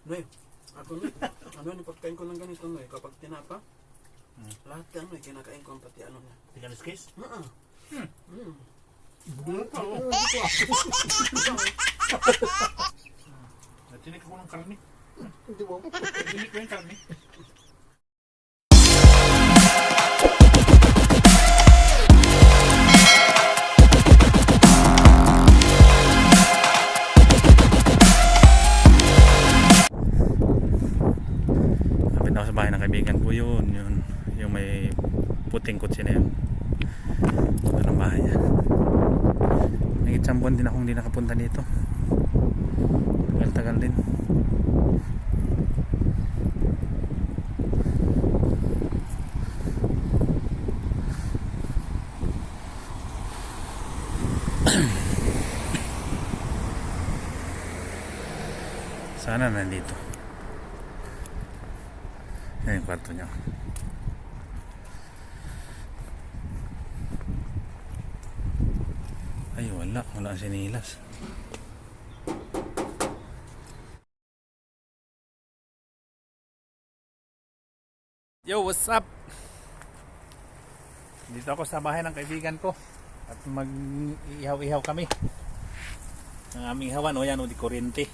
Noy, ako Noy, ano ni pagkain ko ng ganito Noy, kapag tinapa, lahat ka Noy, kinakain ko ang pati ano niya. Tingaliskis? Natinik ako ng karne. Hindi mo. Natinik ko yung karne. Lapit ako sa bahay ng kaibigan ko yun. Yung may puting kutsi na yun. Ito ang bahay niya. Nag-isang buwan din akong hindi nakapunta dito. Tagal-tagal din. Sana nandito. Yan yung kwarto niya. Ay wala ang sinilas. Yo, what's up? Dito ako sa bahay ng kaibigan ko at mag-ihaw-ihaw kami. Ang aming ihawan, o yan, o di kuryente.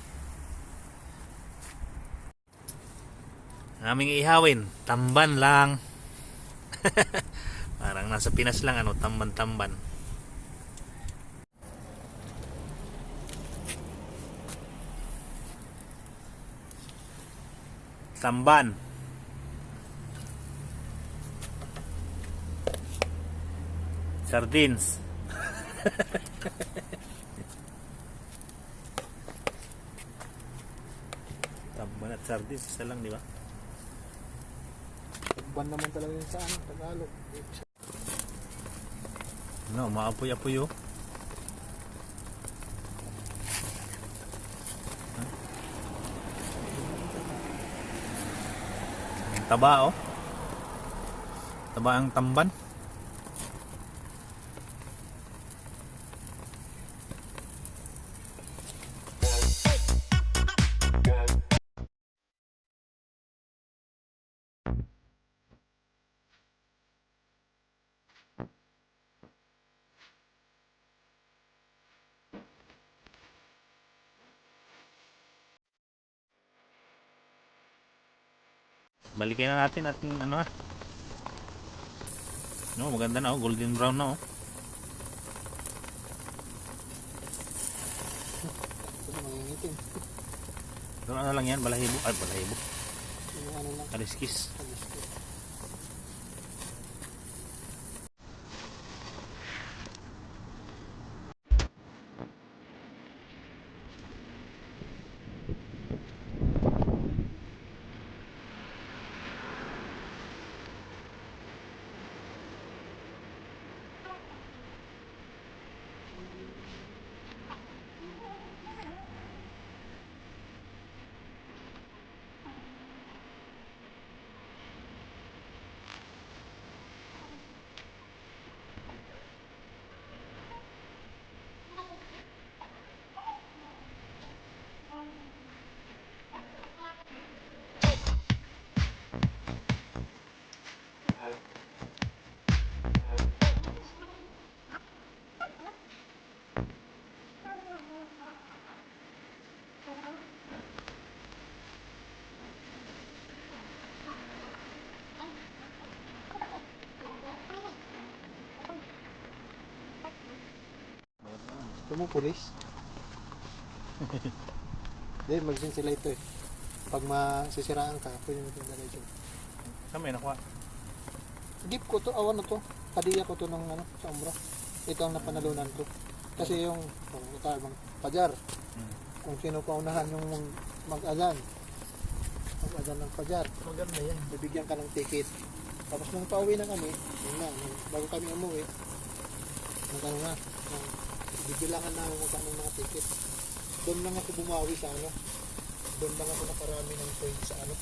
Ang aming ihawin, tamban lang. Parang nasa Pinas lang, ano, tamban-tamban. Tamban. Sardines. Tamban at sardines, isa lang, di ba? Ban naman talaga yun sa ano, Tagalog. No, maapoy-apoy oh. Ang taba oh. Taba ang tamban. Balikin na natin at ano ah. No, maganda na oh, golden brown na oh. Ito na mangingitim. Pero ano lang yan, balahibo. Ay, balahibo. Yung ano lang. Kaliskis. Ito mo, pulis. Hindi, mag-ventilator eh. Pag masisiraan ka, pwede mo ventilator. Saan may nakuha? Gift ko to, awan na to. Hadiah ko to ng ano, sa umrah. Ito ang napanalunan ko. Kasi yung, pajar. Kung sino paunahan yung mag-azan. Mag-azan ng pajar. Maganda yan. Bibigyan ka ng ticket. Tapos nung pauwi na kami, yun na, bago kami umuwi, ano nga, bibilangan na magkano ng mga ticket. Doon lang ako bumawi sa ano. Doon lang ako nakarami ng points sa ano.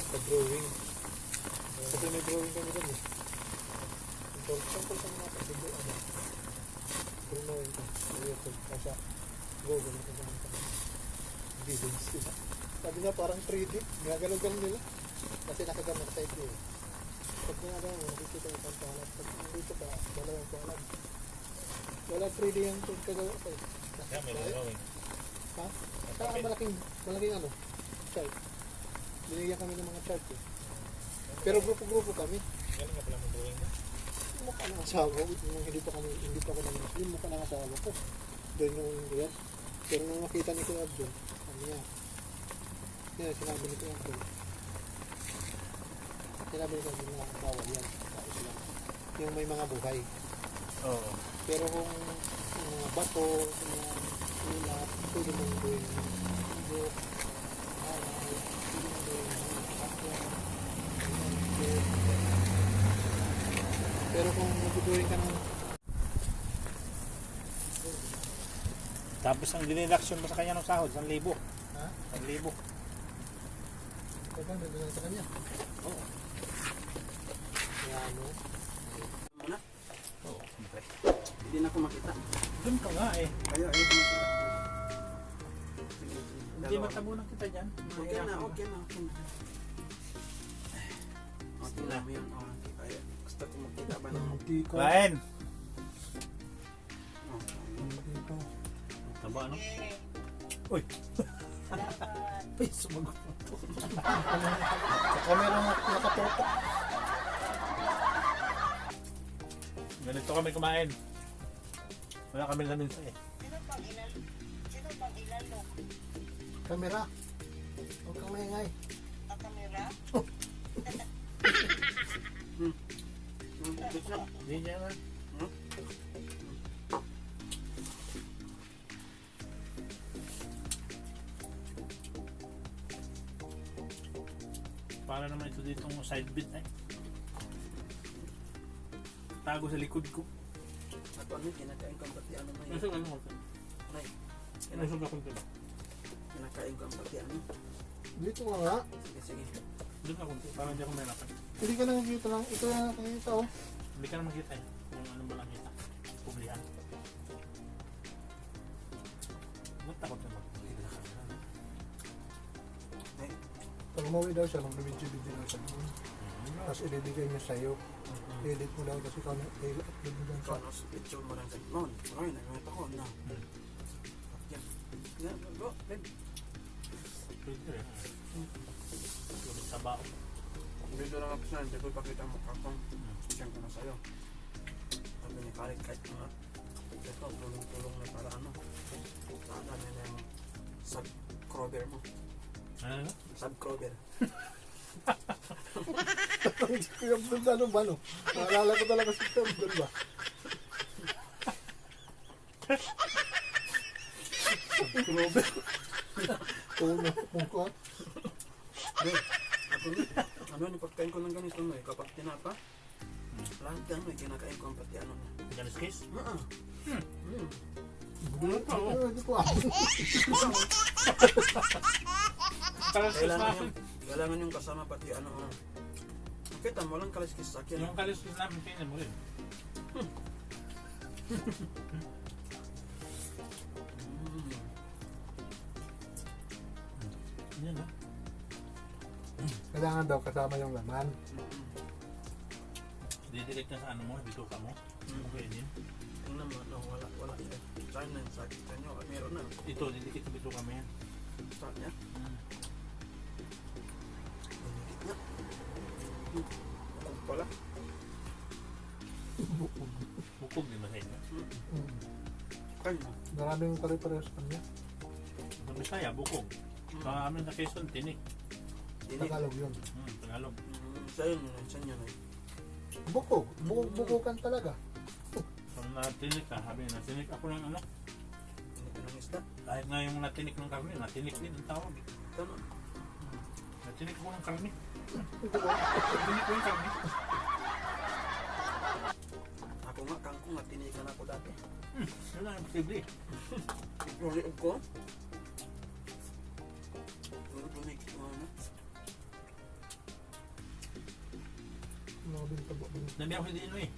Sa drawing. Kasi may drawing kami doon eh. Sample sa mga pasibo, ano. Drawing ko. Ayoko. Kasi, go, ganito sa mga evidence, diba? Sabi niya parang 3D. Gagalaw-galaw nila. Kasi nakagamit sa ito eh. Pag ginagawa mo, dito ka isang palat. Pag dito ka, dalawang palat. Wala 3D yung kagawa ko eh. Kaya may gagawin. Ha? Saka malaking ano, chart. Binigyan kami ng mga chart eh. Pero grupo-grupo kami. Galing ka pala mong drawing mo. Yung mukha ng asawa ko, nung hindi pa ako ng Muslim, mukha ng asawa ko. Doon yung yan. Pero nung nakita ni Kuya Abdul, sabi niya, sinabi ni Kuya Abdul, sinabi ni Kuya Abdul na bawal yan sa Islam. Yung may mga buhay. Oo. Pero kung yung mga bato, yung mga ulat, pwede mong gawin yung bundok, alay, pwede mong gawin yung akwa, pero kung magduduhin ka ng Tapos ang dinilaksyon mo sa kanya ng sahod, 1,000. ha? 1,000. Tagang dadala sa kanya. Oo. Kaya ano, Muna, Oo, siyempre. hindi na ako makita. Doon ka nga eh. Ayaw ko makita. Sige, Hindi dalawa. matabunan kita dyan. Okay na. Okay na. Okay na mo yun. Okay, kaya gusto ko makita ba ng hindi ko. Kain! Hindi ko. Taba ano? Uy! Uy, sumagot mo to. Sa camera nakatutok. Ganito kami kumain. Wala kami laminsa eh. Camera. Huwag kang maingay. Hindi niya na. Para naman ito ditong side bit eh. Tago sa likod ko. Ako ano, kinakain ko ang pati ano na yun. Nasaan ano ko? Nay, Nasaan ako ito? kinakain ko ang pati ano. Dito ka nga. Sige, sige. Doon ako. Parang hindi ako mahirapan. Hindi ka nakikita lang. Ito na nakikita oh. Hindi ka na makita eh. Kung ano ba lang kita. Publihan. Ba't takot na mag-publihan na kamera? Nay, Pag umuwi daw siya, mag-video daw siya. Tapos ibibigay niya sa'yo. Edit mo lang kasi ikaw na-upload mo lang ikaw sa... na sa picture mo lang sa mon. Ay, nagawin ako na. Yan. Yan, go, babe. Pwede rin. Tulog sa bao. Dito lang ako sa hindi ko ipakita ang mukha ko. Diyan ko na sa'yo. Sabi ni Karik kahit mga ito, tulong-tulong na para ano. Saan na yung subscriber mo. Ano? Subscriber. Kuya Abdul na ba no? Naalala ko talaga si Kuya Abdul ba? Robert. Uno, mungkot. Babe, ako ni, ano ni pagkain ko ng ganito no, kapag tinapa, lahat yan no, kinakain ko ang pati ano na. Galis case? Hindi ko ako. Kailangan yung kasama pati ano. Kita mo lang kaliskis sa akin. Yung kalis case namin, tingnan mo rin. Yan no? Kailangan daw kasama yung laman. Didirect na sa ano mo, bituka mo. Okay din. Tingnan mo, no, wala siya. Saan na sa kita nyo, meron na. Ito, didikit sa bituka mo yan. Saan niya? Bukog pala. Bukog din ba sa inyo? Kain mo. Maraming pare-pareho sa kanya. Sa Bisaya, bukog. Sa amin sa Quezon, tinik. Tagalog yun. Tagalog. Sa'yo nyo na, saan nyo na. Bukog. Bukukan talaga. Pag natinik ka, sabi na, natinik ako ng ano. Hindi ko ng isda. Kahit nga yung natinik ng karne, natinik din ang tawag. Tama. Natinik ko ng karne. Natinik ko yung karne. Ako nga, kangkong nga, tinikan ako dati. Yun lang yung posible. Yung liog ko. Puro bumik ko ano. Nakabing tabo. Nabi ako hindi eh.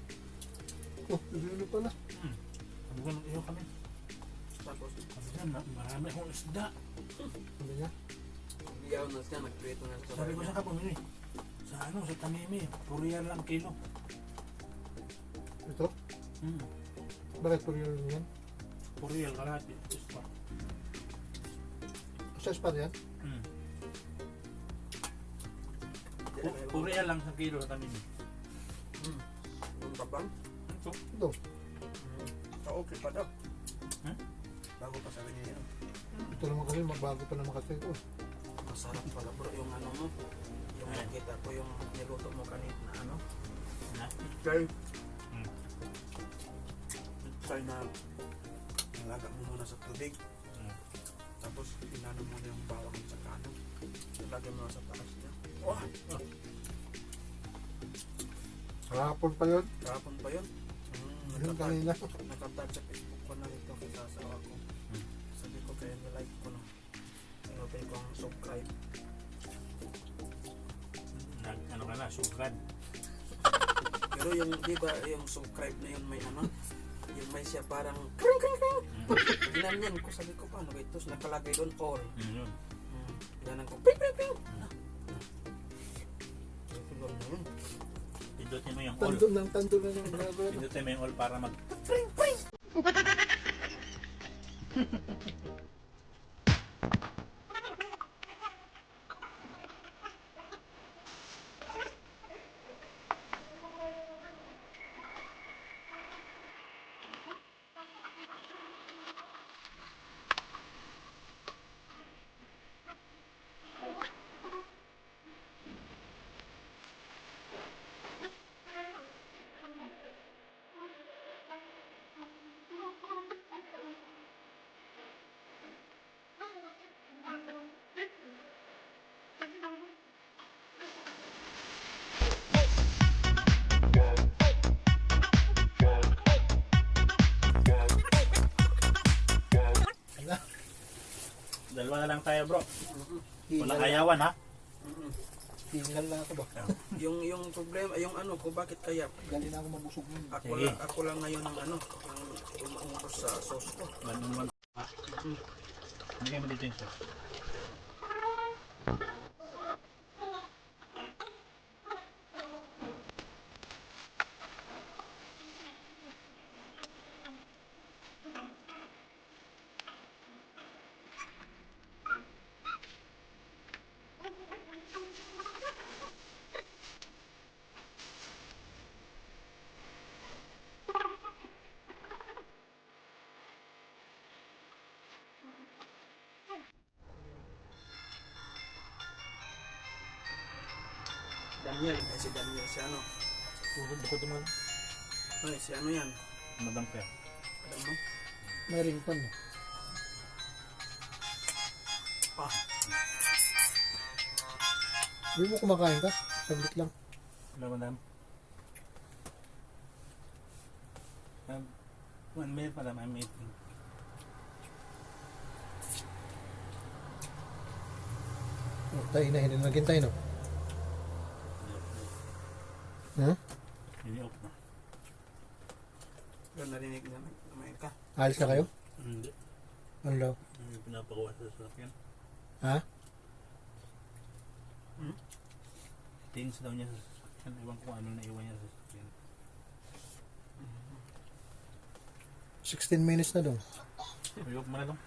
Oh, hindi pala. Sabi ko nung iyo kami. Tapos, Sabi niya, marami akong isda. Sabi niya. nagsigaw na siya, nagprito na siya. Sabi ko sa kapumili. Sa ano, sa Tamimi. Puriyan lang kilo. Ito? Bakit po yun yan? Puriyan kalahati. Ispa. Sa span yan? Puriyan lang sa kilo sa Tamimi. Yung kapang? Ito. Ito. Okay pa daw. Hmm? Bago pa sabi niya yun. Ito naman kasi magbago pa naman kasi ito. Masarap pala bro yung ano mo. Yung Ay. nakita ko yung niluto mo kanina na ano. Na? Try. Hmm. Try na nalaga mo muna sa tubig. Tapos pinano mo na yung bawang at saka ano. Lagyan mo na sa taas niya. Oh! Kahapon pa yun. Kahapon pa yun. Yun kanina. Nakatag sa Facebook ko na ito kasi asawa ko. Sabi ko kaya nilike ko na. Open ko ang subscribe. Ano ka na, sugad. Pero yung, di ba, yung subscribe na yun may ano, yung may siya parang kring kring kring. Ginanyan ko, sabi ko paano ito, nakalagay doon all. Yun. Ganan ko, ping ping ping. Siguro na yun. Pindutin mo yung all. Tando na yung ginagawa. Pindutin mo yung all para mag... Pring pring. Dalawa na lang tayo bro. Walang Hingal, ayawan ha. hingal na ako ba? Yung problema, yung ano ko, bakit kaya Galing na ako mabusog nun. Sige. ako lang ngayon ng ano, yung umuubos sa sauce ko. Ganun man. Hindi mo dito yung sauce. Daniel, si Daniel, si ano, Bukod naman. ay, si ano yan, Madam Fair. alam mo? May rington. Ah, Hindi mo kumakain ka? Saglit lang. Hello madam. 1 minute madam, I'm eating. Oh, tayo na, hinilagin tayo no? Hmm? Ini-off na. yun narinig na naman ka. Alis na kayo? Hindi. Ano daw? May pinapakuha sa sasakyan. Ha? Things daw niya sa sasakyan. Ewan ko ano na iwan niya sa sasakyan. 16 minutes na daw. I-off mo na dong.